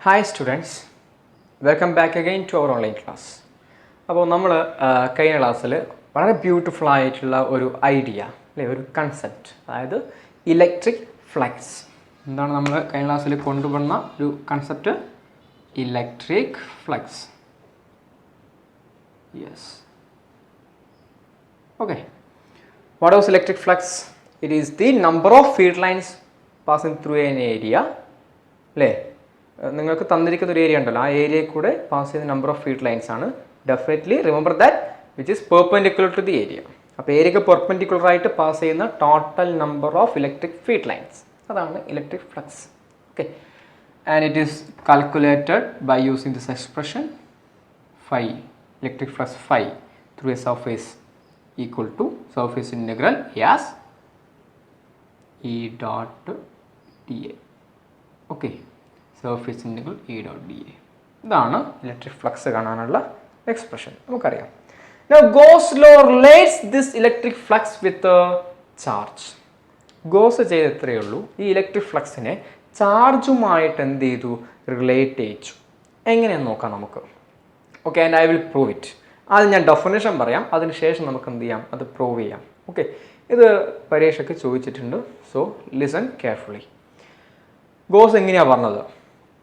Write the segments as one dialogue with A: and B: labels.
A: Hi students, welcome back again to our online class. അപ്പോൾ നമ്മൾ കഴിഞ്ഞ ക്ലാസ്സിൽ വളരെ ബ്യൂട്ടിഫുൾ ആയിട്ടുള്ള ഒരു ഐഡിയ അല്ലേ, ഒരു കൺസെപ്റ്റ്, അതായത് ഇലക്ട്രിക് ഫ്ലക്സ്. എന്താണ് നമ്മൾ കഴിഞ്ഞ ക്ലാസ്സിൽ കൊണ്ടുവന്ന ഒരു concept? Electric flux. Yes. Okay. What was electric flux? It is the number of field lines passing through N area. അല്ലേ, നിങ്ങൾക്ക് തന്നിരിക്കുന്ന ഒരു ഏരിയ ഉണ്ടല്ലോ, ആ ഏരിയയിൽ കൂടെ പാസ് ചെയ്യുന്ന നമ്പർ ഓഫ് ഫീൽഡ് ലൈൻസ് ആണ്. Definitely remember that which is perpendicular to the area. അപ്പോൾ ഏരിയക്ക് പെർപെൻഡിക്കുലർ ആയിട്ട് പാസ് ചെയ്യുന്ന total number of electric field lines, അതാണ് electric flux. Okay, and it is calculated by using this expression phi, electric flux phi through a surface equal to surface integral as E dot dA. Okay, surface integral E dot dA. ഇതാണ് electric flux കാണാനുള്ള expression, നമുക്കറിയാം. Now Gauss law relates this electric flux with a charge. Goes ചെയ്ത് എത്രയേ ഉള്ളൂ, ഈ electric ഫ്ലക്സിനെ ചാർജുമായിട്ട് എന്ത് ചെയ്തു, relate ചെയ്യിച്ചു. എങ്ങനെയെന്ന് നോക്കാം നമുക്ക്. Okay, and I will prove it. ആദ്യം ഞാൻ ഡെഫിനേഷൻ പറയാം, അതിനുശേഷം നമുക്ക് എന്ത് ചെയ്യാം, അത് പ്രൂവ് ചെയ്യാം. ഓക്കെ, ഇത് പരീക്ഷയ്ക്ക് ചോദിച്ചിട്ടുണ്ട്, സോ ലിസൺ കെയർഫുള്ളി. ഗോസ് എങ്ങനെയാണ് പറഞ്ഞത്?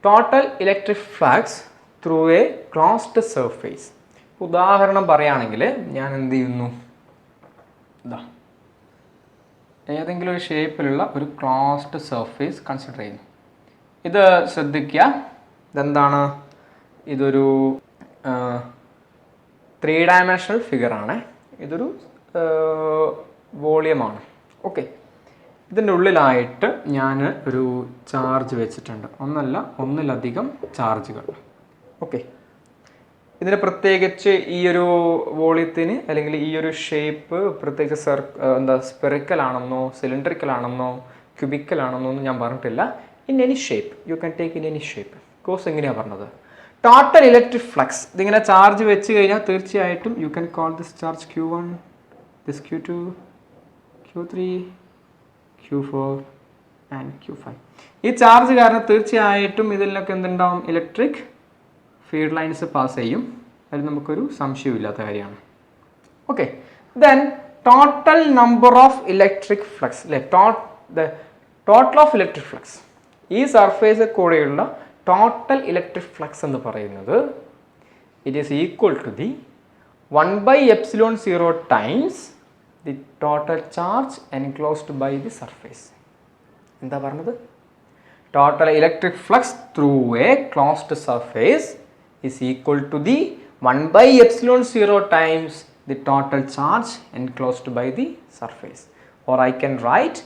A: Total electric flux through a closed surface. ഉദാഹരണം പറയുകയാണെങ്കിൽ ഞാൻ എന്ത് ചെയ്യുന്നു, ഇതാ ഏതെങ്കിലും ഒരു ഷേപ്പിലുള്ള ഒരു ക്ലോസ്ഡ് സർഫേസ് കൺസിഡർ ചെയ്യുന്നു. ഇത് ശ്രദ്ധിക്കുക, ഇതെന്താണ്, ഇതൊരു 3 ഡയമെൻഷണൽ ഫിഗറാണ്. ഇതൊരു വോളിയമാണ്. ഓക്കെ, ഇതിൻ്റെ ഉള്ളിലായിട്ട് ഞാൻ ഒരു ചാർജ് വെച്ചിട്ടുണ്ട്, ഒന്നിലധികം ചാർജുകൾ. ഓക്കെ, ഇതിന് പ്രത്യേകിച്ച് ഈ ഒരു വോളിയത്തിന് അല്ലെങ്കിൽ ഈ ഒരു ഷേപ്പ് പ്രത്യേകിച്ച് സ്പെറിക്കൽ ആണെന്നോ സിലിണ്ടറിക്കൽ ആണെന്നോ ക്യൂബിക്കൽ ആണെന്നോ ഒന്നും ഞാൻ പറഞ്ഞിട്ടില്ല. In any shape you can take in any shape. Course എങ്ങനെയാണ് പറഞ്ഞത്? ടോട്ടൽ ഇലക്ട്രിക് ഫ്ലക്സ്, ഇതിങ്ങനെ ചാർജ് വെച്ച് കഴിഞ്ഞാൽ തീർച്ചയായിട്ടും you can call this charge Q1, this Q2, Q3, Q4 and Q5. ഈ ചാർജ് കാരണം തീർച്ചയായിട്ടും ഇതിലൊക്കെ എന്തുണ്ടാവും, ഇലക്ട്രിക് ഫീൽഡ് ലൈൻസ് പാസ് ചെയ്യും. അതിൽ നമുക്കൊരു സംശയമില്ലാത്ത കാര്യമാണ്. Okay, then total number of electric flux അല്ലെ, ടോട്ടൽ ഓഫ് ഇലക്ട്രിക് ഫ്ലക്സ്, ഈ സർഫേസിൽ കൂടെയുള്ള ടോട്ടൽ ഇലക്ട്രിക് ഫ്ലക്സ് എന്ന് പറയുന്നത് it is equal to the 1/ε0 times the total charge enclosed by the surface. എന്താ പറഞ്ഞത്? Total electric flux through a closed surface is equal to the 1/ε0 times the total charge enclosed by the surface. Or I can write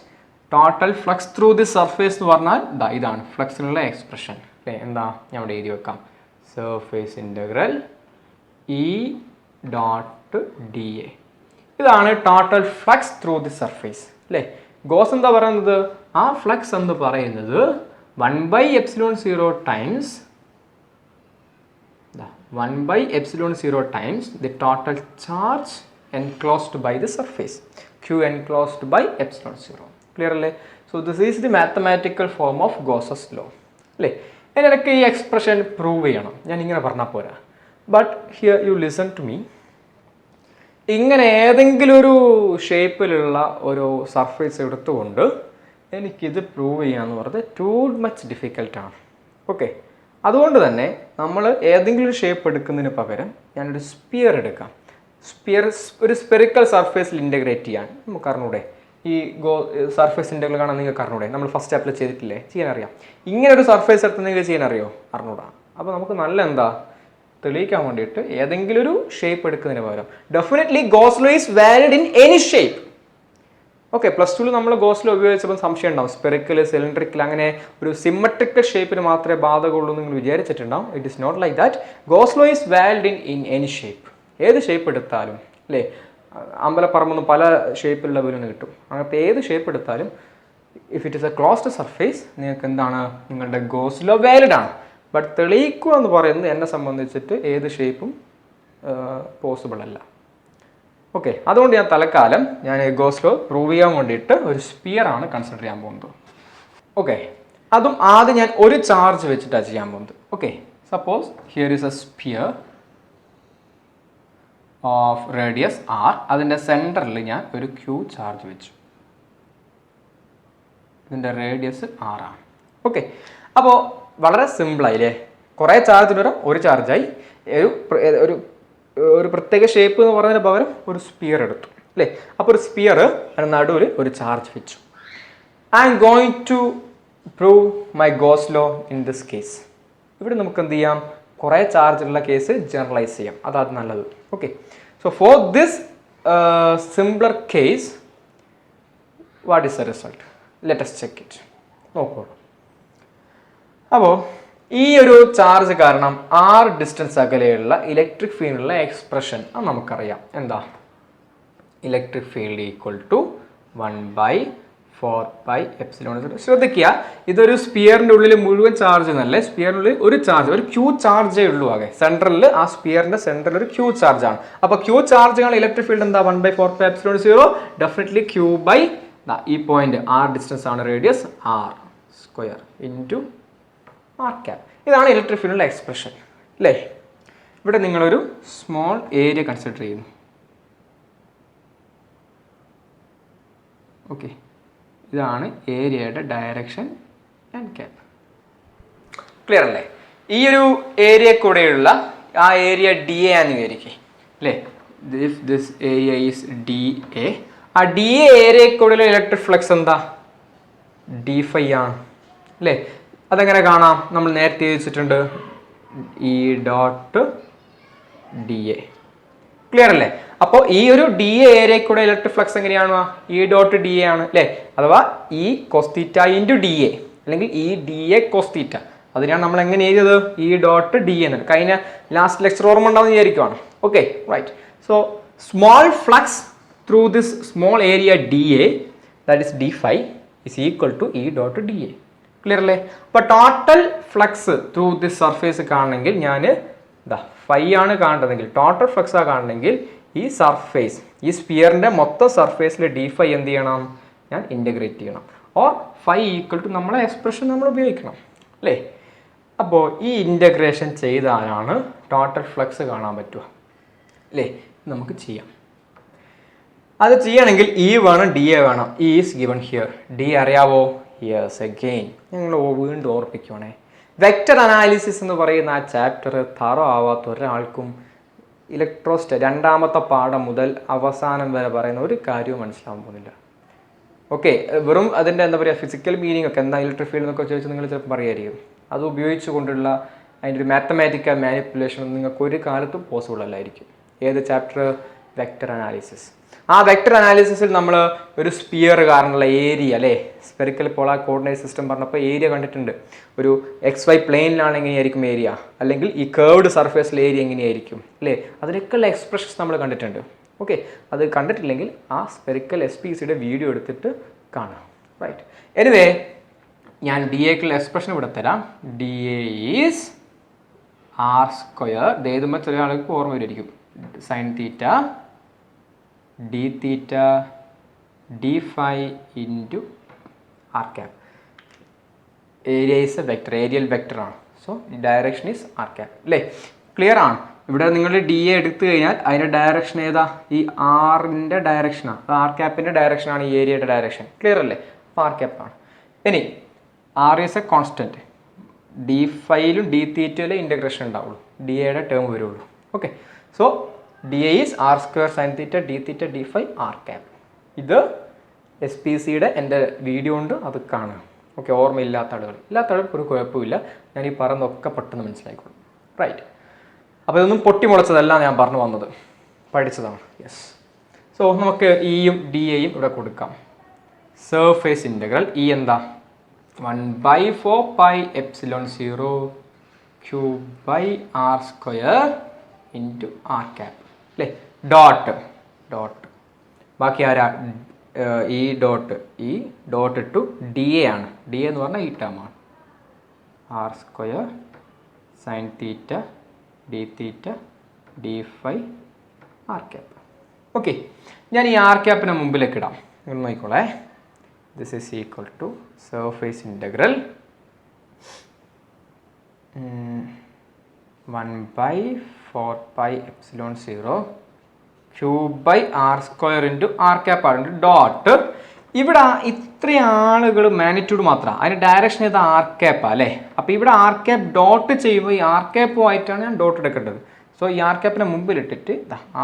A: total flux through the surface എന്ന് പറഞ്ഞാൽ ഇതാണ് ഫ്ലക്സിനുള്ള expression. അല്ലേ, എന്താ, ഞാൻ ഇവിടെ എഴുതി വെക്കാം, surface integral E dot dA. ഇതാണ് total flux through the surface. അല്ലേ, ഗോസ് എന്താ പറയുന്നത്? ആ ഫ്ലക്സ് എന്ന് പറയുന്നത് 1/ε0 times 1/ε0 times the total charge enclosed by the surface, Q enclosed by ε0. Clear അല്ലേ? So this is the mathematical form of Gauss's law. അല്ലേ, അതിനിടയ്ക്ക് ഈ എക്സ്പ്രഷൻ പ്രൂവ് ചെയ്യണം, ഞാൻ ഇങ്ങനെ പറഞ്ഞാൽ പോരാ. But here you listen to me. ഇങ്ങനെ ഏതെങ്കിലും ഒരു ഷേപ്പിലുള്ള ഒരു സർഫേസ് എടുത്തുകൊണ്ട് എനിക്കിത് പ്രൂവ് ചെയ്യാന്ന് പറഞ്ഞത് ടൂ മച്ച് ഡിഫിക്കൽട്ടാണ്. ഓക്കെ, അതുകൊണ്ട് തന്നെ നമ്മൾ ഏതെങ്കിലും ഒരു ഷേപ്പ് എടുക്കുന്നതിന് പകരം ഞാനൊരു സ്പിയർ എടുക്കാം. ഒരു സ്പെറിക്കൽ സർഫേസിൽ ഇൻറ്റഗ്രേറ്റ് ചെയ്യാൻ നമുക്ക് അറിഞ്ഞൂടെ? ഈ സർഫേസ് ഇൻറ്റഗ്രൽ കാണാൻ നിങ്ങൾക്ക് അറിഞ്ഞൂടെ? നമ്മൾ ഫസ്റ്റ് അപ്ലൈ ചെയ്തിട്ടില്ലേ, ചെയ്യാൻ അറിയാം. ഇങ്ങനെ ഒരു സർഫേസ് എടുത്ത് നിങ്ങൾക്ക് ചെയ്യാൻ അറിയോ? അറിഞ്ഞൂടാ. അപ്പോൾ നമുക്ക് നല്ല എന്താ തെളിയിക്കാൻ വേണ്ടിയിട്ട് ഏതെങ്കിലും ഒരു ഷേപ്പ് എടുക്കുന്നതിന് പകരം definitely goes law is valid in any shape. Okay, +2 നമ്മൾ ഗോസ് ലോ ഉപയോഗിച്ചപ്പോൾ സംശയം ഉണ്ടാവും, സ്പെറിക്കൽ സിലിണ്ടറിക്കൽ അങ്ങനെ ഒരു സിമ്മട്രിക്കൽ ഷേപ്പിന് മാത്രമേ ബാധകമുള്ളൂ എന്ന് നിങ്ങൾ വിചാരിച്ചിട്ടുണ്ടാവും. It is not like that. Gauss law is valid in any shape. ഏത് ഷേപ്പ് എടുത്താലും, അല്ലേ, അമ്പലപ്പറമ്പൊന്നും പല ഷേപ്പിലുള്ള ബലൂണ് കിട്ടും. അങ്ങനത്തെ ഏത് ഷേപ്പ് എടുത്താലും if it is A closed surface നിങ്ങൾക്ക് എന്താണ്, നിങ്ങളുടെ ഗോസ് ലോ വാലിഡ് ആണ്. ബട്ട് തെളിയിക്കുക എന്ന് പറയുന്നത് എന്നെ സംബന്ധിച്ചിട്ട് ഏത് ഷേപ്പും പോസിബിൾ അല്ല. ഓക്കെ, അതുകൊണ്ട് ഞാൻ തൽക്കാലം ഗോസ് ലോ പ്രൂവ് ചെയ്യാൻ വേണ്ടിയിട്ട് ഒരു സ്പിയർ ആണ് കൺസിഡർ ചെയ്യാൻ പോകുന്നത്. ഓക്കെ, അതും ആദ്യം ഞാൻ ഒരു ചാർജ് വെച്ചിട്ടാണ് ചെയ്യാൻ പോകുന്നത്. Okay, suppose here is a sphere of radius R. അതിൻ്റെ സെൻറ്ററിൽ ഞാൻ ഒരു ക്യൂ ചാർജ് വെച്ചു. ഇതിൻ്റെ റേഡിയസ് ആറാണ്. ഓക്കെ, അപ്പോൾ വളരെ സിമ്പിളായില്ലേ? കുറേ ചാർജിന് വരാം, ഒരു ചാർജായി. ഒരു ഒരു പ്രത്യേക ഷേപ്പ് എന്ന് പറയുന്നതിന് പകരം ഒരു സ്പിയർ എടുത്തു അല്ലേ? അപ്പോൾ ഒരു സ്പിയർ അതിന് നടുവിൽ ഒരു ചാർജ് വെച്ചു. I'm going to prove my Gauss law in this case. ഇവിടെ നമുക്ക് എന്ത് ചെയ്യാം? കുറേ ചാർജുള്ള കേസ് ജനറലൈസ് ചെയ്യാം, അതാണ് നല്ലത്. Okay, so for this simpler case what is the result? Let us check it. നോക്കൂ. അപ്പോൾ ഈ ഒരു ചാർജ് കാരണം ആർ ഡിസ്റ്റൻസ് അകലെയുള്ള ഇലക്ട്രിക് ഫീൽഡിലുള്ള എക്സ്പ്രഷൻ അത് നമുക്കറിയാം. എന്താ? Electric field equal to 1/4πε0. ശ്രദ്ധിക്കുക, ഇതൊരു സ്പിയറിൻ്റെ ഉള്ളിൽ മുഴുവൻ ചാർജ് എന്നല്ലേ, സ്പിയറിനുള്ളിൽ ഒരു ചാർജ്, ഒരു ക്യൂ ചാർജേ ഉള്ളൂ. ആകെ സെൻട്രലിൽ, ആ സ്പിയറിൻ്റെ സെൻട്രലിൽ ഒരു ക്യൂ ചാർജ് ആണ്. അപ്പോൾ ക്യൂ ചാർജാണ് ഇലക്ട്രിക് ഫീൽഡ് എന്താ? 1/4πε0. ഡെഫിനറ്റ്ലി ക്യൂ ബൈ ഈ പോയിന്റ് ആർ ഡിസ്റ്റൻസ് ആണ് radius R square into R cap. ഇതാണ് ഇലക്ട്രിക് ഫീൽഡിൻ്റെ എക്സ്പ്രഷൻ അല്ലേ? ഇവിടെ നിങ്ങളൊരു സ്മോൾ ഏരിയ കൺസിഡർ ചെയ്യുന്നു. ഓക്കെ, ഇതാണ് ഏരിയയുടെ ഡയറക്ഷൻ ആൻഡ് ക്യാപ്. ക്ലിയർ അല്ലേ? ഈ ഒരു ഏരിയ കൂടെയുള്ള ആ ഏരിയ ഡി എ ആണെന്ന് വിചാരിക്കേ അല്ലേ? This area is D A. ആ ഡി എ ഏരിയ കൂടെയുള്ള ഇലക്ട്രിക് ഫ്ലക്സ് എന്താ? d∅ ആണ് അല്ലേ? അതെങ്ങനെ കാണാം? നമ്മൾ നേരത്തെ വെച്ചിട്ടുണ്ട് E dot D A. Clear അല്ലേ? അപ്പോൾ ഈ ഒരു ഡി എ ഏരിയ കൂടെ ഇലക്ട്രിക് ഫ്ലക്സ് എങ്ങനെയാണ്? ഇ ഡോട്ട് ഡി എ ആണ് അല്ലേ? അഥവാ E cos theta into D A, അല്ലെങ്കിൽ ഇ ഡി എ കോസ്തീറ്റ. അതിനാണ് നമ്മൾ എങ്ങനെ എഴുതിയത്? ഇ ഡോട്ട് ഡി എ എന്ന്. കഴിഞ്ഞ ലാസ്റ്റ് ലെക്ചർ ഓർമ്മ ഉണ്ടാവുന്ന വിചാരിക്കുവാണ്. Okay, right. So small flux through this small area d A, that is d∅, is equal to E dot D A. Clear അല്ലേ? അപ്പോൾ total flux through this surface കാണണമെങ്കിൽ ഞാൻ phi ആണ് കാണേണ്ടതെങ്കിൽ, ടോട്ടൽ ഫ്ലക്സ് ആണ് കാണണമെങ്കിൽ ഈ സർഫേസ്, ഈ സ്പിയറിൻ്റെ മൊത്തം സർഫേസിൽ d∅ എന്ത് ചെയ്യണം? ഞാൻ ഇൻ്റഗ്രേറ്റ് ചെയ്യണം. ഓർ ഫൈ ഈക്വൽ ടു നമ്മളെ എക്സ്പ്രഷൻ നമ്മൾ ഉപയോഗിക്കണം അല്ലേ? അപ്പോൾ ഈ ഇൻ്റഗ്രേഷൻ ചെയ്താലാണ് ടോട്ടൽ ഫ്ലക്സ് കാണാൻ പറ്റുക അല്ലേ? നമുക്ക് ചെയ്യാം. അത് ചെയ്യണമെങ്കിൽ ഇ വേണം, ഡി എ വേണം. E is given here. D അറിയാവോ? യെസ്, അഗെയിൻ ഞങ്ങൾ വീണ്ടും ഓർപ്പിക്കുവാണേ. വെക്റ്റർ അനാലിസിസ് എന്ന് പറയുന്ന ആ ചാപ്റ്റർ തറോ ആവാത്ത ഒരാൾക്കും രണ്ടാമത്തെ പാഠം മുതൽ അവസാനം വരെ പറയുന്ന ഒരു കാര്യവും മനസ്സിലാവാൻ പോകുന്നില്ല. ഓക്കെ, വെറും അതിൻ്റെ എന്താ പറയുക, ഫിസിക്കൽ മീനിങ് ഒക്കെ എന്താ ഇലക്ട്രിക് ഫീൽഡ് എന്നൊക്കെ ചോദിച്ചാൽ നിങ്ങൾ ചിലപ്പോൾ പറയുമായിരിക്കും. അത് ഉപയോഗിച്ചുകൊണ്ടുള്ള അതിൻ്റെ ഒരു മാത്തമാറ്റിക്കൽ മാനിപ്പുലേഷൻ നിങ്ങൾക്ക് ഒരു കാലത്തും പോസിബിൾ അല്ലായിരിക്കും. ഏത് ചാപ്റ്റർ? Vector analysis. ആ വെക്റ്റർ അനാലിസിസിൽ നമ്മൾ ഒരു സ്പിയർ കാരണമുള്ള ഏരിയ അല്ലേ, സ്പെറിക്കൽ പോളാർ കോർഡിനേറ്റ് സിസ്റ്റം പറഞ്ഞപ്പോൾ ഏരിയ കണ്ടിട്ടുണ്ട്. ഒരു XY പ്ലെയിനിലാണ് എങ്ങനെയായിരിക്കും ഏരിയ, അല്ലെങ്കിൽ ഈ കേർവ്ഡ് സർഫേസിൽ ഏരിയ എങ്ങനെയായിരിക്കും അല്ലേ? അതിനൊക്കെയുള്ള എക്സ്പ്രഷൻസ് നമ്മൾ കണ്ടിട്ടുണ്ട്. ഓക്കെ, അത് കണ്ടിട്ടില്ലെങ്കിൽ ആ സ്പെറിക്കൽ SPCയുടെ വീഡിയോ എടുത്തിട്ട് കാണാം. റൈറ്റ്. എനിവേ, ഞാൻ ഡി എക്കുള്ള എക്സ്പ്രഷൻ ഇവിടെ തരാം. D A is R square. ഇത് എഴുതുമ്പോൾ ചില ആൾക്ക് ഓർമ്മ വരുമായിരിക്കും. Sine theta d theta d∅ into r cap. Area is a vector, aerial vector ആണ്. So direction is R cap അല്ലേ? ക്ലിയർ ആണ്? ഇവിടെ നിങ്ങൾ ഡി എ എടുത്തു കഴിഞ്ഞാൽ അതിൻ്റെ ഡയറക്ഷൻ ഏതാ? ഈ ആറിൻ്റെ ഡയറക്ഷനാണ്, ആർ ക്യാപ്പിൻ്റെ ഡയറക്ഷനാണ് ഈ ഏരിയയുടെ ഡയറക്ഷൻ. ക്ലിയർ അല്ലേ? അപ്പോൾ ആർ ക്യാപ്പാണ്. ഇനി ആർ ഈസ് എ കോൺസ്റ്റൻറ്റ്. d∅ലും d∅ ഇൻ്റഗ്രേഷൻ ഉണ്ടാവുള്ളൂ, ഡി എയുടെ ടേം വരുള്ളൂ. Okay, so d A is R square sine theta d∅ d∅ r cap. ഇത് SPCയുടെ എൻ്റെ വീഡിയോ ഉണ്ട്, അത് കാണുക. ഓക്കെ, ഓർമ്മയില്ലാത്ത ആളുകൾക്ക് ഒരു കുഴപ്പമില്ല. ഞാൻ ഈ പറയുന്നതൊക്കെ പെട്ടെന്ന് മനസ്സിലായിക്കോളും. റൈറ്റ്. അപ്പോൾ ഇതൊന്നും പൊട്ടിമുളച്ചതല്ല, ഞാൻ പറഞ്ഞു വന്നത് പഠിച്ചതാണ്. യെസ്. സോ നമുക്ക് ഇയും ഡി എയും ഇവിടെ കൊടുക്കാം. സർഫേസ് ഇൻ്റഗ്രൽ ഇ എന്താ? 1/4πε0 q/r square into R cap അല്ലേ? ഡോട്ട് ബാക്കി ആരാ? ഈ ഡോട്ട് ടു ഡി എ ആണ്. ഡി എ എന്ന് പറഞ്ഞാൽ ഈ ടേമാണ്. R square sine theta d∅ d∅ r cap. Okay, ഞാൻ ഈ ആർ ക്യാപ്പിനെ മുമ്പിലേക്ക് ഇടാം. നിങ്ങൾ നോക്കിക്കോളേ. This is equal to surface integral 1 by 4 pi epsilon 0 q by r square into r cap r into dot. ഇവിടെ ഇത്രയും ആളുകൾ മാഗ്നിറ്റ്യൂഡ് മാത്രമാണ്, അതിന് ഡയറക്ഷൻ ചെയ്ത് ആർ ക്യാപ്പാണ് അല്ലേ. അപ്പോൾ ഇവിടെ ആർ ക്യാപ്പ് ഡോട്ട് ചെയ്യുമ്പോൾ ഈ ആർ ക്യാപ്പുമായിട്ടാണ് ഞാൻ ഡോട്ട് എടുക്കേണ്ടത്. സോ ഈ ആർ ക്യാപ്പിനെ മുമ്പിലിട്ടിട്ട്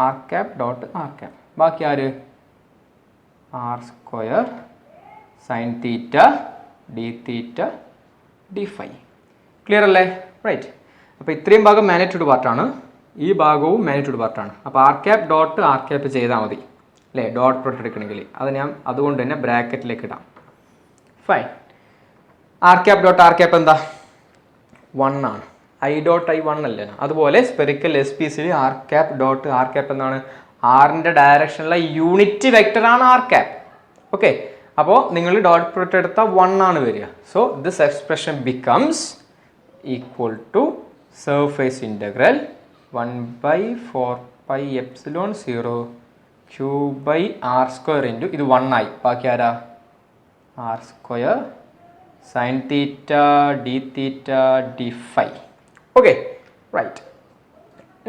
A: r cap dot R cap, ബാക്കി ആര് r square sine theta d theta d phi. Clear അല്ലേ? റൈറ്റ്. അപ്പോൾ ഇത്രയും ഭാഗം മാഗ്നിറ്റ്യൂഡ് പാർട്ടാണ്, ഈ ഭാഗവും മാഗ്നിറ്റ്യൂഡ് പാർട്ടാണ്. അപ്പോൾ R cap dot R cap ചെയ്താൽ മതി അല്ലേ, ഡോട്ട് പ്രോഡക്റ്റ് എടുക്കണമെങ്കിൽ. അത് ഞാൻ അതുകൊണ്ട് തന്നെ ബ്രാക്കറ്റിലേക്ക് ഇടാം. Fine. R cap dot R cap എന്താ 1 ആണ്, ഐ ഡോട്ട് ഐ 1 അല്ലേ. അതുപോലെ സ്പെറിക്കൽ എസ് പി സിയിൽ R cap dot R cap എന്താണ്, ആറിൻ്റെ ഡയറക്ഷനിലുള്ള യൂണിറ്റ് വെക്ടറാണ് ആർ ക്യാപ്പ്. ഓക്കെ, അപ്പോൾ നിങ്ങൾ ഡോട്ട് പ്രോഡക്റ്റ് എടുത്താൽ 1 ആണ് വരിക. So this expression becomes equal to surface integral 1 by 4 pi epsilon 0 q by r square into ഇത് 1 ആയി, ബാക്കി ആരാ r square sin theta d theta d phi. Okay, right.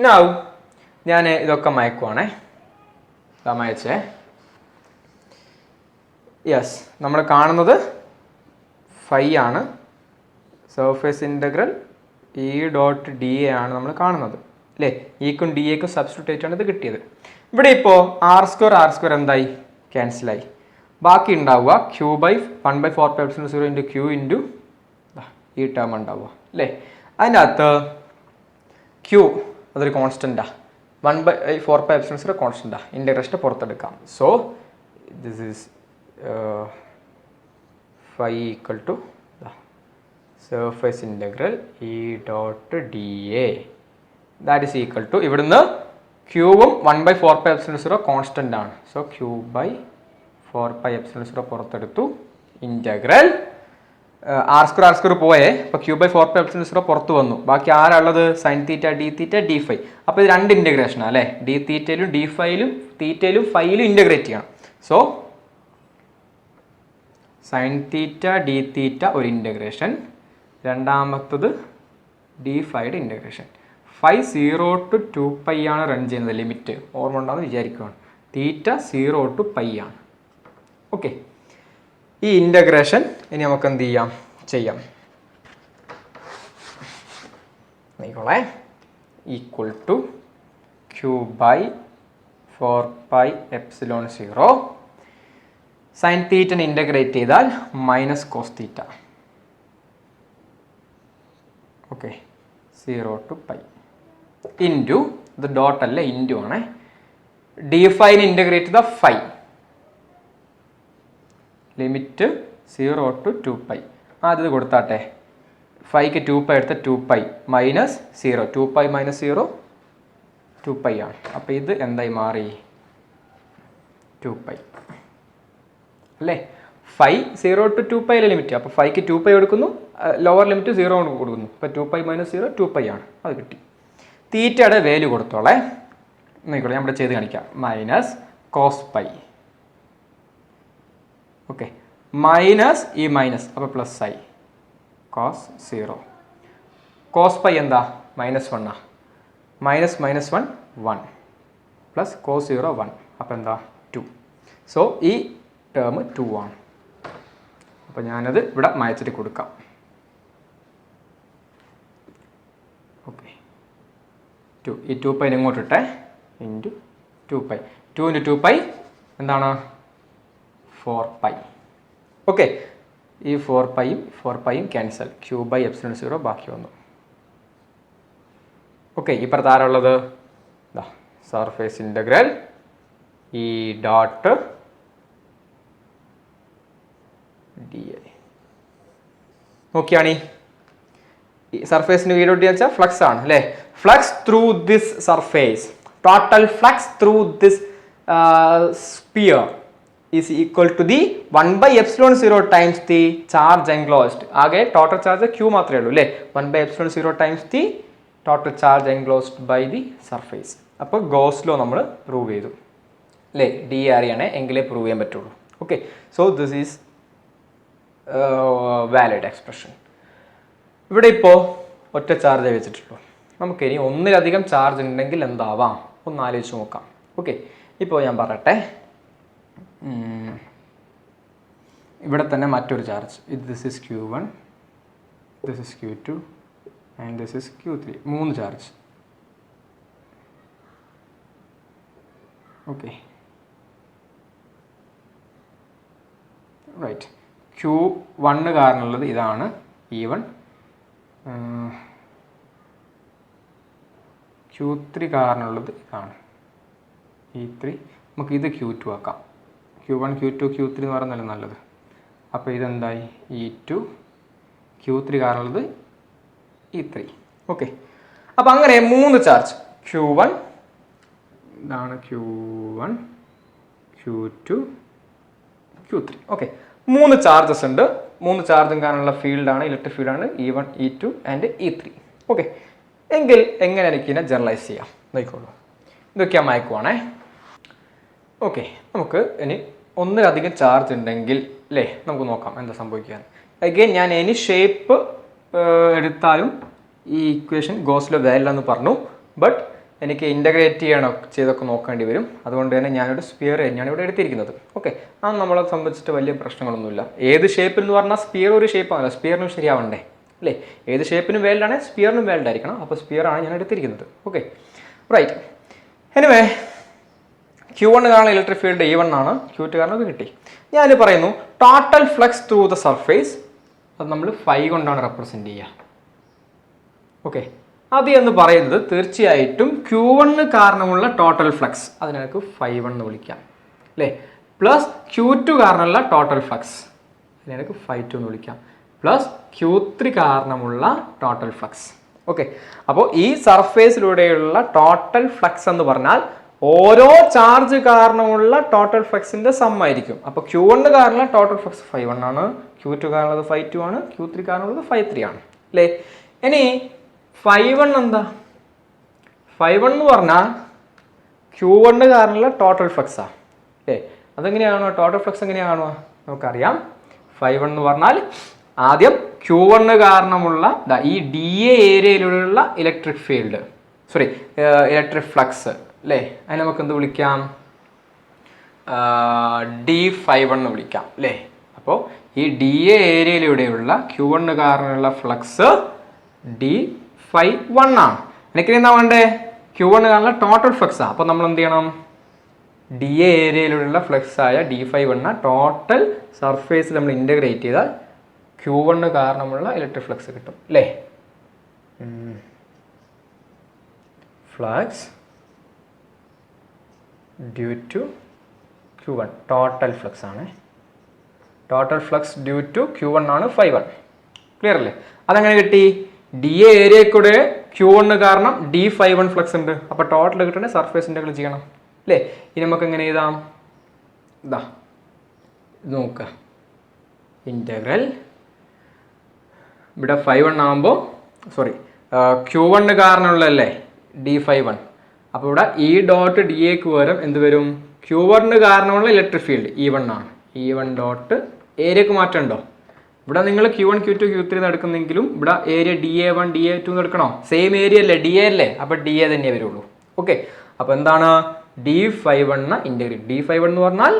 A: Now ഞാൻ ഇതൊക്കെ മയക്കുവാണേ, മയച്ചേ. യെസ്, നമ്മൾ കാണുന്നത് ഫൈ ആണ്, surface integral E dot D A ആണ് നമ്മൾ കാണുന്നത് അല്ലേ. ഇക്കും ഡി എക്കും സബ്സ്റ്റിറ്റ്യൂട്ട് ആയിട്ടാണ് ഇത് കിട്ടിയത്. ഇവിടെ ഇപ്പോൾ ആർ സ്ക്വയർ എന്തായി, ക്യാൻസലായി. ബാക്കി ഉണ്ടാവുക q by 1 by 4 pi epsilon 0 into q into ഈ ടേം ഉണ്ടാവുക അല്ലേ. അതിനകത്ത് ക്യൂ അതൊരു കോൺസ്റ്റൻറ്റാണ്, 1 by 4 pi epsilon 0 കോൺസ്റ്റൻറ്റാണ്, ഇൻ്റഗ്രേഷൻ്റെ പുറത്തെടുക്കാം. So this is phi equal to surface integral E dot D A that is equal to, ഇവിടുന്ന് ക്യൂവും 1 by 4 pi epsilon 0 കോൺസ്റ്റൻ്റ് ആണ്. So q by 4 pi epsilon 0 പുറത്തെടുത്തു, ഇൻ്റഗ്രൽ ആർ സ്ക്വയർ പോയേ. അപ്പോൾ Q by 4 pi epsilon 0 പുറത്ത് വന്നു, ബാക്കി ആരുള്ളത് sine theta d theta d phi. അപ്പോൾ ഇത് രണ്ട് ഇൻ്റഗ്രേഷനാണ് അല്ലേ, ഡി തീറ്റയിലും ഡി ഫൈയിലും തീറ്റയിലും ഫൈയിലും ഇൻ്റഗ്രേറ്റ് ചെയ്യണം. So sine theta d theta ഒരു ഇൻ്റഗ്രേഷൻ, രണ്ടാമത്തത് ഡി ഫൈയുടെ ഇൻ്റഗ്രേഷൻ. ഫൈ 0 to 2 pi ആണ് റൺ ചെയ്യുന്നത്, ലിമിറ്റ് ഓർമ്മ ഉണ്ടാകുമെന്ന് വിചാരിക്കുകയാണ്. തീറ്റ 0 to pi ആണ്. ഓക്കെ, ഈ ഇൻ്റഗ്രേഷൻ ഇനി നമുക്ക് എന്ത് ചെയ്യാം നോക്കോളേ. Equal to q by 4 pi epsilon 0 sine തീറ്റനെ integrate ചെയ്താൽ minus cos theta. Okay, 0 to pi into ഇത് ഡോട്ട് അല്ല ഇൻറ്റു ആണ്, ഡി ഫൈനെ ഇൻ്റഗ്രേറ്റ് ചെയ്ത ഫൈ, ലിമിറ്റ് 0 to 2 pi. ആദ്യത് കൊടുത്താട്ടെ, ഫൈക്ക് 2 pi എടുത്ത 2 pi minus 0, 2 pi minus 0 2 pi ആണ്. അപ്പോൾ ഇത് എന്തായി മാറി 2 pi അല്ലേ. ഫൈ 0 to 2 pi ലിമിറ്റ്, അപ്പോൾ ഫൈക്ക് 2 pi എടുക്കുന്നു, ലോവർ ലിമിറ്റ് 0 കൊടുക്കുന്നു. അപ്പോൾ 2 pi മൈനസ് 0 2 pi ആണ്, അത് കിട്ടി. തീറ്റയുടെ വാല്യൂ കൊടുത്തോളെ നോക്കിക്കോളെ, ഞാൻ ഇവിടെ ചെയ്ത് കാണിക്കാം. Minus cos pi. Okay, minus ഈ മൈനസ്, അപ്പോൾ പ്ലസ് ആയി കോസ് 0. കോസ് പൈ എന്താ -1 മൈനസ് -1 1 പ്ലസ് കോസ് 0 1, അപ്പോൾ എന്താ 2. സോ ഈ ടേം 2 ആണ്. അപ്പോൾ ഞാനത് ഇവിടെ മായ്ച്ചിട്ട് കൊടുക്കാം. ഓക്കെ, 2 ഈ 2 പൈ ഇങ്ങോട്ട് ഇട്ടെ ഇൻറ്റു 2 pi, 2 into 2 pi എന്താണ് 4 pi. ഓക്കെ, ഈ 4 പൈയും ക്യാൻസൽ, ക്യൂ ബൈ എപ്സിലോൺ 0 ബാക്കി വന്നു. ഓക്കെ, ഇപ്പുറത്ത് ആരുള്ളത്, surface integral E dot D A. നോക്കിയാണ് ഈ സർഫേസിന് വി ഡോട്ട് ഡി വെച്ചാൽ ഫ്ലക്സ് ആണ് അല്ലേ. Flux through this surface, total flux through this sphere is equal to the 1 by epsilon 0 times the charge enclosed. ആകെ ടോട്ടൽ ചാർജ് ക്യൂ മാത്രമേ ഉള്ളൂ അല്ലേ. 1 by epsilon 0 times the total charge enclosed by the surface. അപ്പോൾ goes law നമ്മൾ prove ചെയ്തു അല്ലേ. D അറിയണേ എങ്കിലേ പ്രൂവ് ചെയ്യാൻ പറ്റുള്ളൂ. Okay, so this is valid expression. ഇവിടെ ഇപ്പോൾ ഒറ്റ ചാർജേ വെച്ചിട്ടുള്ളൂ. നമുക്കിനി ഒന്നിലധികം ചാർജ് ഉണ്ടെങ്കിൽ എന്താവാം ഒന്ന് ആലോചിച്ച് നോക്കാം. ഓക്കെ, ഇപ്പോൾ ഞാൻ പറയട്ടെ, ഇവിടെ തന്നെ മറ്റൊരു charge, this is Q1, this is Q2 and this is Q3. 3 ചാർജ്. Okay, right. Q1 കാരണമുള്ളത് ഇതാണ് E1, Q3 കാരണമുള്ളത് ഇതാണ് E3. നമുക്ക് ഇത് Q2 ആക്കാം. Q1, Q2, Q3 എന്ന് പറയുന്നതല്ലേ നല്ലത്. അപ്പോൾ ഇതെന്തായി E2, Q3 കാരണമുള്ളത് E3. ഓക്കെ, അപ്പോൾ അങ്ങനെ 3 ചാർജ്, Q1 ഇതാണ്, Q1, Q2, Q3. Okay, 3 charges ഉണ്ട്. 3 ചാർജും കാരണമുള്ള ഫീൽഡാണ്, ഇലക്ട്രിക് ഫീൽഡാണ് E1, E2 and E3. Okay, എങ്കിൽ എങ്ങനെ എനിക്ക് ഇതിനെ ജനറലൈസ് ചെയ്യാം നോക്കിക്കോളൂ. ഇതൊക്കെയാണ് മയക്കുവാണേ. ഓക്കെ, നമുക്ക് ഇനി ഒന്നിലധികം ചാർജ് ഉണ്ടെങ്കിൽ അല്ലേ, നമുക്ക് നോക്കാം എന്താ സംഭവിക്കാൻ. അഗെയിൻ ഞാൻ എനി ഷേപ്പ് എടുത്താലും ഈ ഇക്വേഷൻ ഗോസ് ലോ വാലിഡ് എന്ന് പറഞ്ഞു. ബട്ട് എനിക്ക് ഇൻ്റഗ്രേറ്റ് ചെയ്തൊക്കെ നോക്കേണ്ടി വരും. അതുകൊണ്ട് തന്നെ ഞാനൊരു സ്പിയർ തന്നെയാണ് ഇവിടെ എടുത്തിരിക്കുന്നത്. ഓക്കെ, അത് നമ്മളെ സംബന്ധിച്ചിട്ട് വലിയ പ്രശ്നങ്ങളൊന്നുമില്ല. ഏത് ഷേപ്പിൽ എന്ന് പറഞ്ഞാൽ സ്പിയർ ഒരു ഷേപ്പാണല്ലോ, സ്പിയറിനും ശരിയാവണ്ടേ അല്ലേ? ഏത് ഷേപ്പിനും വാലിഡാണ്, സ്പിയറിനും വാലിഡ് ആയിരിക്കണം. അപ്പോൾ സ്പിയറാണ് ഞാൻ എടുത്തിരിക്കുന്നത്. Okay, right. എനിവേ, Q1 കാരണം ഇലക്ട്രിക് ഫീൽഡ് E1 ആണ്, Q2 കാരണം അത് കിട്ടി. ഞാൻ പറയുന്നു total flux through the surface, അത് നമ്മൾ ഫൈ കൊണ്ടാണ് റെപ്രസെൻറ്റ് ചെയ്യുക. ഓക്കെ, അത് എന്ന് പറയുന്നത് തീർച്ചയായിട്ടും Q1 കാരണമുള്ള ടോട്ടൽ ഫ്ലക്സ്, അതിനൊക്കെ φ1 എന്ന് വിളിക്കാം അല്ലേ, പ്ലസ് Q2 കാരണമുള്ള ടോട്ടൽ ഫ്ലക്സ്, അതിനൊക്കെ φ2 എന്ന് വിളിക്കാം, പ്ലസ് Q3 കാരണമുള്ള ടോട്ടൽ ഫ്ലക്സ്. ഓക്കെ, അപ്പോൾ ഈ സർഫേസിലൂടെയുള്ള ടോട്ടൽ ഫ്ലക്സ് എന്ന് പറഞ്ഞാൽ ഓരോ ചാർജ് കാരണമുള്ള ടോട്ടൽ ഫ്ലക്സിന്റെ സം ആയിരിക്കും. അപ്പോൾ Q1 കാരണമുള്ള ടോട്ടൽ ഫ്ലക്സ് φ1 ആണ്, Q2 കാരണമുള്ളത് φ2 ആണ്, Q3 കാരണമുള്ളത് φ3 ആണ് അല്ലേ. ഇനി φ1 എന്താ? φ1 എന്ന് പറഞ്ഞാൽ Q1 കാരണമുള്ള ടോട്ടൽ ഫ്ലക്സാ അല്ലേ. അതെങ്ങനെയാണോ ടോട്ടൽ ഫ്ലക്സ് എങ്ങനെയാണോ നമുക്കറിയാം. φ1 എന്ന് പറഞ്ഞാൽ ആദ്യം Q1 കാരണമുള്ള ഈ DA ഏരിയയിലുള്ള ഇലക്ട്രിക് ഫീൽഡ്, ഇലക്ട്രിക് ഫ്ലക്സ് അല്ലേ, അതിന് നമുക്ക് എന്ത് വിളിക്കാം, dφ1 എന്ന് വിളിക്കാം അല്ലേ. അപ്പോൾ ഈ DA ഏരിയയിലൂടെയുള്ള Q1 കാരണമുള്ള ഫ്ലക്സ് dφ1 ആണ്. എനിക്ക് എന്താ വേണ്ടേ, Q1 കാരണമുള്ള ടോട്ടൽ ഫ്ലക്സാണ്. അപ്പോൾ നമ്മൾ എന്ത് ചെയ്യണം, DA ഏരിയയിലുള്ള ഫ്ലക്സ് ആയ dφ1 ടോട്ടൽ സർഫേസിൽ നമ്മൾ ഇൻ്റഗ്രേറ്റ് ചെയ്താൽ Q1 കാരണമുള്ള ഇലക്ട്രിക് ഫ്ലക്സ് കിട്ടും അല്ലേ. Flux due to Q1 total flux ആണ്, total flux due to Q1 ആണ് φ1. ക്ലിയർ അല്ലേ? അതെങ്ങനെ കിട്ടി, DA ഏരിയയിൽ കൂടെ Q1 കാരണം dφ1 ഫ്ലക്സ് ഉണ്ട്. അപ്പോൾ ടോട്ടൽ കിട്ടണേ സർഫേസ് ഇൻ്റഗ്രൽ ചെയ്യണം അല്ലേ. ഇനി നമുക്ക് എങ്ങനെ എഴുതാം, ഇതാ ഇത് നോക്കുക, ഇൻ്റഗ്രൽ ഇവിടെ φ1 ആകുമ്പോൾ Q1 കാരണമുള്ളതല്ലേ dφ1. അപ്പോൾ ഇവിടെ E ഡോട്ട് DAക്ക് പകരം എന്ത് വരും, Q1 കാരണമുള്ള ഇലക്ട്രിക് ഫീൽഡ് E1 ആണ്. E1 ഡോട്ട് ഏരിയക്ക് മാറ്റമുണ്ടോ, ഇവിടെ നിങ്ങൾ Q1, Q2, Q3 എടുക്കുന്നെങ്കിലും ഇവിടെ ഏരിയ DA1, DA2 എടുക്കണോ, സെയിം ഏരിയ അല്ലേ, DA അല്ലേ, അപ്പോൾ DA തന്നെ വരുള്ളൂ. ഓക്കെ, അപ്പോൾ എന്താണ് dφ1 ഇൻ്റഗ്രേറ്റ്, dφ1 എന്ന് പറഞ്ഞാൽ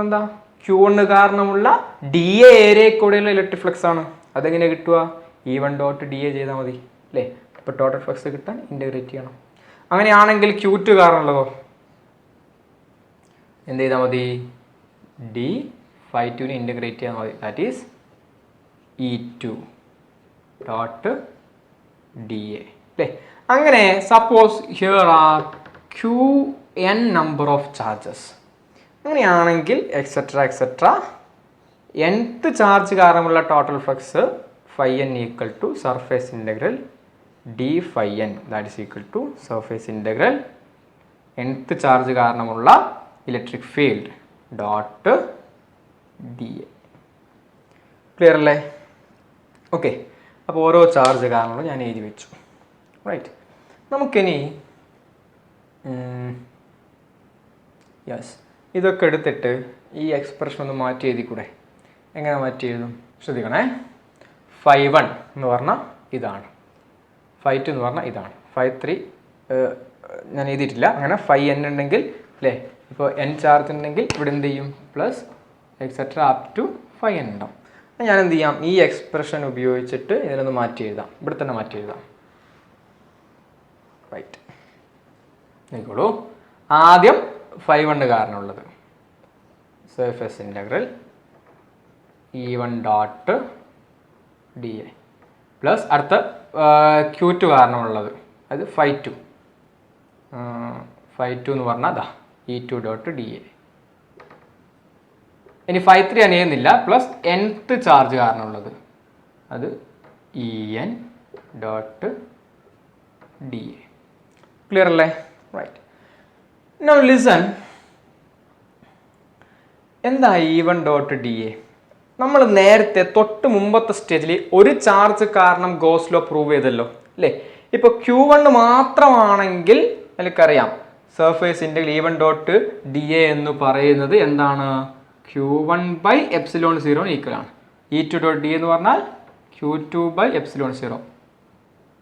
A: എന്താ, Q1 കാരണമുള്ള DA ഏരിയയിൽ കൂടെയുള്ള ഇലക്ട്രിക് ഫ്ലക്സ് ആണ്. അതെങ്ങനെ കിട്ടുക, E1 ഡോട്ട് DA ചെയ്താൽ മതി അല്ലേ. അപ്പോൾ ടോട്ടൽ ഫ്ലക്സ് കിട്ടാൻ ഇൻ്റഗ്രേറ്റ് ചെയ്യണം. അങ്ങനെയാണെങ്കിൽ Q2 കാരണമുള്ളതോ എന്ത് ചെയ്താൽ മതി, dφ2 ഇൻ്റഗ്രേറ്റ് ചെയ്യാൻ മതി, that is E2 dot DA അല്ലേ. അങ്ങനെ suppose here are Qn number of charges. അങ്ങനെയാണെങ്കിൽ എക്സെട്ര nth ചാർജ് കാരണമുള്ള total flux φn equal to surface integral dφn, that is equal to surface integral nth charge കാരണമുള്ള electric field dot DA. Clear അല്ലേ? Okay, അപ്പോൾ ഓരോ charge കാരണങ്ങളും ഞാൻ എഴുതി വെച്ചു. റൈറ്റ്, നമുക്കിനി ഇതൊക്കെ എടുത്തിട്ട് ഈ എക്സ്പ്രഷൻ ഒന്ന് മാറ്റി എഴുതിക്കൂടെ? എങ്ങനെ മാറ്റി എഴുതും ശ്രദ്ധിക്കണേ. φ1 എന്ന് പറഞ്ഞാൽ ഇതാണ്, φ2 എന്ന് പറഞ്ഞാൽ ഇതാണ്, φ3 ഞാൻ എഴുതിയിട്ടില്ല. അങ്ങനെ φn ഉണ്ടെങ്കിൽ അല്ലേ, ഇപ്പോൾ n ചാർജ് ഉണ്ടെങ്കിൽ ഇവിടെ എന്ത് ചെയ്യും, plus etcetera up to φn ഉണ്ടാവും. ഞാൻ എന്ത് ചെയ്യാം, ഈ എക്സ്പ്രഷൻ ഉപയോഗിച്ചിട്ട് ഇതിനൊന്ന് മാറ്റി എഴുതാം, ഇവിടെ തന്നെ മാറ്റി എഴുതാം. റൈറ്റ്, നോക്കോളൂ. ആദ്യം φ1 കാരണമുള്ളത് surface integral E1 dot D A plus അടുത്ത Q2 കാരണമുള്ളത് അത് φ2 എന്ന് പറഞ്ഞാൽ അതാ E2 ഡോട്ട് ഡി എ. ഇനി φ3 അണിയുന്നില്ല, പ്ലസ് nth ചാർജ് കാരണമുള്ളത് അത് En dot D A. Clear അല്ലേ? റൈറ്റ്. നൗ ലിസൺ, എന്താ E1 ഡോട്ട് ഡി എ? നമ്മൾ നേരത്തെ തൊട്ട് മുമ്പത്തെ സ്റ്റേജിൽ ഒരു ചാർജ് കാരണം ഗോസ് ലോ പ്രൂവ് ചെയ്തല്ലോ അല്ലേ. ഇപ്പോൾ Q1 മാത്രമാണെങ്കിൽ എനിക്കറിയാം surface integral E1 dot D A എന്ന് പറയുന്നത് എന്താണ്, Q1/ε0 ഈക്വൽ ആണ്. E2 ഡോട്ട് ഡി എന്ന് പറഞ്ഞാൽ Q2/ε0,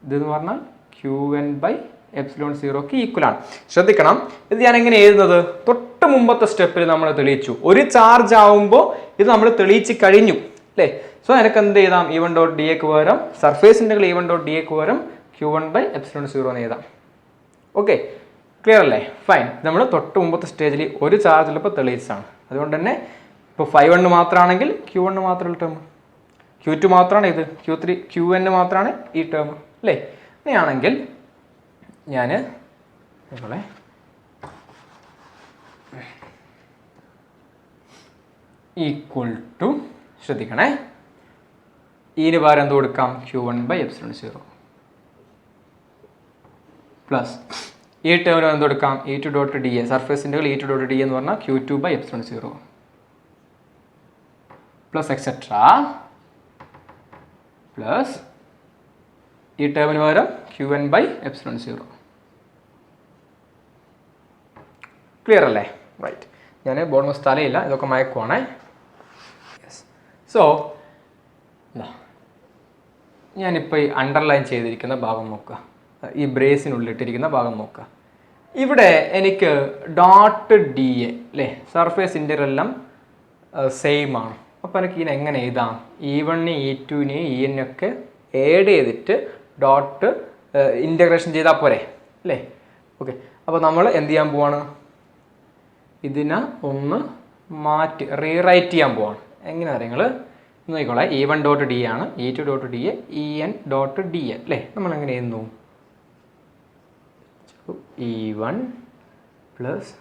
A: ഇതെന്ന് പറഞ്ഞാൽ Qn/ε0ക്ക് ഈക്വൽ ആണ്. ശ്രദ്ധിക്കണം, ഇത് ഞാൻ എങ്ങനെ എഴുതുന്നത്, തൊട്ട് മുമ്പത്തെ സ്റ്റെപ്പിൽ നമ്മൾ തെളിയിച്ചു. ഒരു ചാർജ് ആവുമ്പോൾ ഇത് നമ്മൾ തെളിയിച്ച് കഴിഞ്ഞു അല്ലേ. സോ എനിക്ക് എന്ത് ചെയ്താം, E1 ഡോട്ട് ഡി എക്ക് പകരം surface integral E1 dot D എക്ക് പകരം Q1/ε0 എന്ന് എഴുതാം. ഓക്കെ, ക്ലിയർ അല്ലേ? ഫൈൻ. നമ്മൾ തൊട്ട് മുമ്പത്തെ സ്റ്റേജിൽ ഒരു ചാർജിൽ ഇപ്പോൾ തെളിയിച്ചാണ്. അതുകൊണ്ട് തന്നെ ഇപ്പോൾ φ1 മാത്രമാണെങ്കിൽ Q1 മാത്രമുള്ള ടേം, Q2 മാത്രമാണ് ഇത്, Q3 Qn മാത്രമാണ് ഈ ടേം അല്ലേ. അങ്ങനെയാണെങ്കിൽ ഞാൻ നിങ്ങളെ ഈക്വൽ ടു, ശ്രദ്ധിക്കണേ, ഇതിന് പകരം എന്ത് കൊടുക്കാം, Q1/ε0 പ്ലസ് ഈ ടേമിന് എന്ത് കൊടുക്കാം, E2 dot D a, surface integral E2 dot d എന്ന് പറഞ്ഞാൽ Q2/ε0 പ്ലസ് എക്സെട്ര പ്ലസ് ഈ ടേമിന് പകരം Qn/ε0. ക്ലിയർ അല്ലേ? റൈറ്റ്. ഞാൻ ബോർഡ് സ്ഥലമില്ല, ഇതൊക്കെ മയക്കുവാണേ. യെസ്. സോ ഞാനിപ്പോൾ ഈ അണ്ടർലൈൻ ചെയ്തിരിക്കുന്ന ഭാഗം നോക്കുക, ഈ ബ്രേസിനുള്ളിട്ടിരിക്കുന്ന ഭാഗം നോക്കുക. ഇവിടെ എനിക്ക് ഡോട്ട് ഡി എ അല്ലേ, സർഫേസ് ഇൻ്റഗ്രൽ എല്ലാം സെയിം ആണ്. അപ്പോൾ എനിക്ക് ഇതിനെ എങ്ങനെ എഴുതാം, E1 E2 En ഒക്കെ ആഡ് ചെയ്തിട്ട് ഡോട്ട് ഇൻ്റഗ്രേഷൻ ചെയ്താൽ പോരെ അല്ലേ. ഓക്കെ, അപ്പോൾ നമ്മൾ എന്ത് ചെയ്യാൻ പോവാണ്, ഇതിനെ ഒന്ന് മാറ്റി റീറൈറ്റ് ചെയ്യാൻ പോവാണ്. എങ്ങനെയാണ് നിങ്ങൾ നോക്കിക്കോളെ, E1 ഡോട്ട് ഡി ആണ്, E2 dot D a, En dot D a അല്ലേ. നമ്മൾ എങ്ങനെ ചെയ്യുന്നു, E1 plus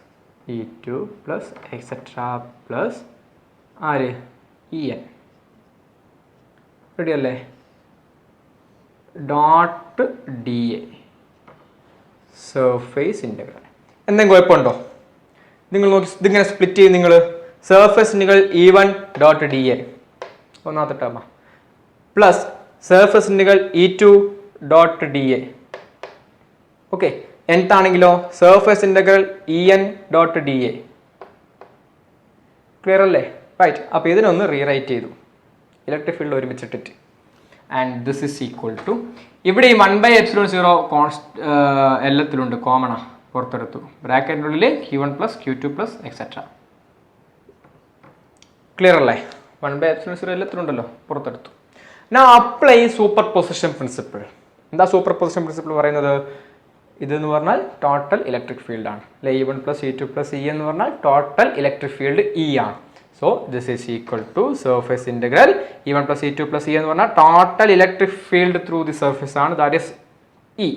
A: E2 plus etcetera plus ആര് En. റെഡി അല്ലേ? Dot D a surface integral. എന്തെങ്കിലും കുഴപ്പമുണ്ടോ? നിങ്ങൾ നോക്കി ഇതിങ്ങനെ സ്പ്ലിറ്റ് ചെയ്യും നിങ്ങൾ. Surface integral E1 dot D a ഒന്നാമത്തെ ടേമ plus surface integral E2 dot D a. Okay, nth ആണെങ്കിലോ surface integral En dot D A. Clear അല്ലേ? റൈറ്റ്. അപ്പോൾ ഇതിനൊന്ന് റീറൈറ്റ് ചെയ്തു ഇലക്ട്രിക് ഫീൽഡ് ഒരുമിച്ചിട്ടിട്ട്. And this is equal to, ഇവിടെ ഈ 1/ε0 എല്ലാത്തിലുണ്ട്, കോമണാ പുറത്തെടുത്തു. ബ്രാക്കറ്റിനുള്ളിൽ Q1 plus Q2 plus etcetera. Clear അല്ലേ? 1/ε0 എല്ലാത്തിലുണ്ടല്ലോ, പുറത്തെടുത്തു. ഞാൻ അപ്ലൈ സൂപ്പർ പൊസിഷൻ പ്രിൻസിപ്പിൾ. എന്താ സൂപ്പർ പൊസിഷൻ പ്രിൻസിപ്പിൾ പറയുന്നത്, ഇതെന്ന് പറഞ്ഞാൽ ടോട്ടൽ ഇലക്ട്രിക് ഫീൽഡ് ആണ് അല്ലെ. E1 plus E2 plus E എന്ന് പറഞ്ഞാൽ ടോട്ടൽ ഇലക്ട്രിക് ഫീൽഡ് E ആണ്. So this is equal to surface integral E1 plus E2 plus E എന്ന് പറഞ്ഞാൽ total electric field through the surface ആണ്, that is E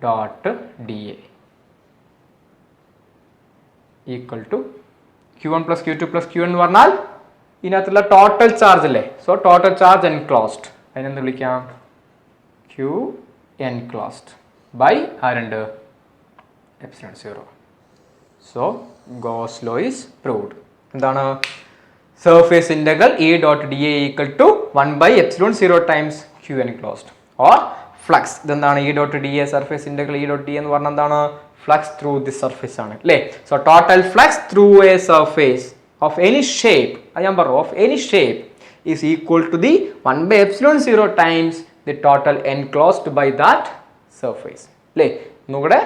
A: dot D a equal to Q1 plus Q2 plus Q എന്ന് പറഞ്ഞാൽ ഇതിനകത്തുള്ള total charge അല്ലേ. So total charge enclosed, അതിനെന്ത് വിളിക്കാം, Q enclosed by ആരുണ്ട്, ε0. So Gauss law is proved. എന്താണ്, surface integral E dot D a equal to 1/ε0 times Q enclosed or flux. ഇതെന്താണ്, E dot D a, surface integral E dot d എന്ന് പറഞ്ഞാൽ എന്താണ്, flux through the surface ആണ് അല്ലേ. So total flux through a surface of any shape, അത് ഞാൻ പറഞ്ഞു, of any shape is equal to the 1 by epsilon 0 times the total enclosed by that surface. അല്ലേ ഒന്നുകൂടെ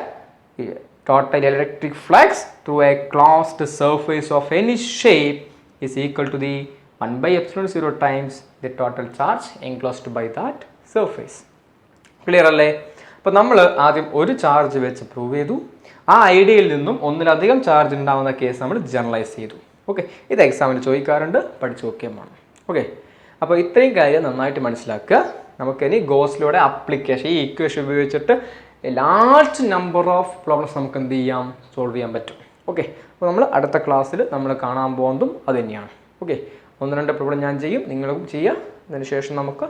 A: total electric flux through a closed surface of any shape is equal to the 1 by epsilon 0 times the total charge enclosed by that surface. Clear അല്ലേ? അപ്പോൾ നമ്മൾ ആദ്യം ഒരു charge വെച്ച് prove ചെയ്തു. ആ ഐഡിയയിൽ നിന്നും ഒന്നിലധികം ചാർജ് ഉണ്ടാകുന്ന കേസ് നമ്മൾ ജനറലൈസ് ചെയ്തു. ഓക്കെ, ഇത് എക്സാമിന് ചോദിക്കാറുണ്ട്, പഠിച്ചു നോക്കിയും വേണം. ഓക്കെ, അപ്പോൾ ഇത്രയും കാര്യം നന്നായിട്ട് മനസ്സിലാക്കുക. നമുക്കിനി ഗോസിലൂടെ അപ്ലിക്കേഷൻ ഈ ഇക്വേഷൻ ഉപയോഗിച്ചിട്ട് ലാർജ് നമ്പർ ഓഫ് പ്രോബ്ലംസ് നമുക്ക് എന്ത് ചെയ്യാം, സോൾവ് ചെയ്യാൻ പറ്റും. ഓക്കെ, അപ്പോൾ നമ്മൾ അടുത്ത ക്ലാസ്സിൽ നമ്മൾ കാണാൻ പോകുന്നതും അത് തന്നെയാണ്. ഓക്കെ, 1-2 പ്രോബ്ലം ഞാൻ ചെയ്യും, നിങ്ങളും ചെയ്യുക. അതിനുശേഷം നമുക്ക്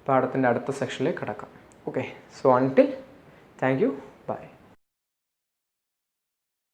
A: പാഠത്തിൻ്റെ അടുത്ത സെക്ഷനിലേക്ക് കടക്കാം. Okay, so until, thank you.